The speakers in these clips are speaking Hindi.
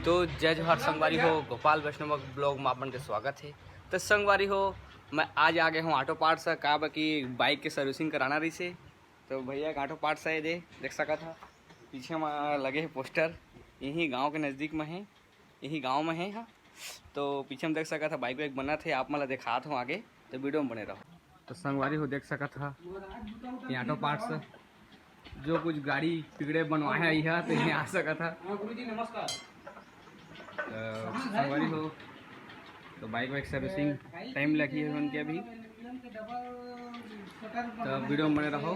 तो जय जोहार संगवारी हो, गोपाल वैष्णव ब्लॉग में आपन के स्वागत है। तो संगवारी हो, मैं आज आ गया हूँ ऑटो पार्ट्स का बाकी बाइक के सर्विसिंग कराना रही से। तो भैया एक ऑटो पार्ट्स है, देख सका था पीछे में लगे है पोस्टर, यही गांव के नज़दीक में है, यही गांव में है। हाँ, तो पीछे में देख सका था बाइक वाइक बना थे, आप मतलब दिखा हूँ आगे, तो वीडियो में बने रहो। तो संगवारी हो देख सका था ये ऑटो पार्ट्स जो कुछ गाड़ी बिगड़े बनवाया है तो यहाँ आ सका था। गुरुजी नमस्कार। संगवारी हो तो बाइक वाइक सर्विसिंग टाइम लगी है उनके अभी, तो वीडियो में बने रहो।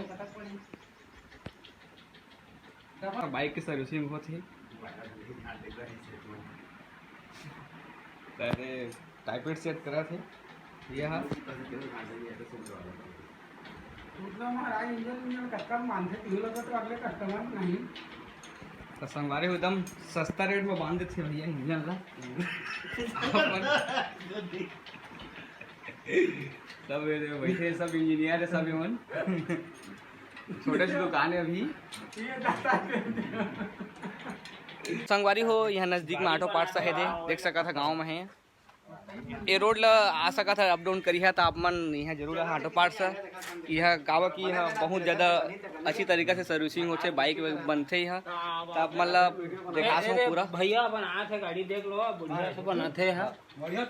बाइक की सर्विसिंग होती है, टाइपेट सेट करा थे यह तो संगवारी हो एकदम सस्ता रेट में बांध देते भैया इंजन ला सब बैठे सब इंजीनियर है सब एमन छोटे से दुकान है अभी। संगवारी हो यहाँ नज़दीक में ऑटो पार्ट्स है, देख सका था गांव में है। ये रोड ला आ सका था अप डाउन करी है तो आप मन यहाँ जरूर है ऑटो पार्ट्स यह गाँव की यह बहुत ज़्यादा अच्छी तरीके से सर्विसिंग होते, बाइक बनते ही तो आप मतलब देखा सो पूरा भैया बनाते गाड़ी देख लो बढ़िया से बनाते हैं।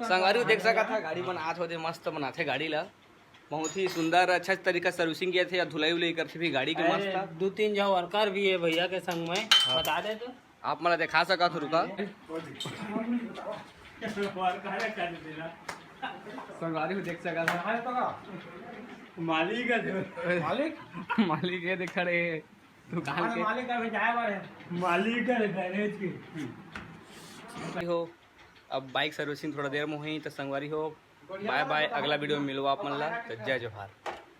संगवारी देख सका था गाड़ी बनाते होते मस्त बनाते गाड़ी ला, बहुत ही सुंदर अच्छा तरीका सर्विसिंग किए थे, धुलाई उलाई करते भी गाड़ी के मस्त था। 2-3 जो वर्कर भी है भैया के संग में, बता दे तो आप मतलब दिखा सका था रुका संगवारी को देख सका था मालिक मालिक ये दिखा रहे दुकान के मालिक गैरेज की हो। अब बाइक सर्विसिंग थोड़ा देर में हुई तो संगवारी हो बाय बाय, अगला वीडियो में मिलवा आप मन ला। तो जय जोहार।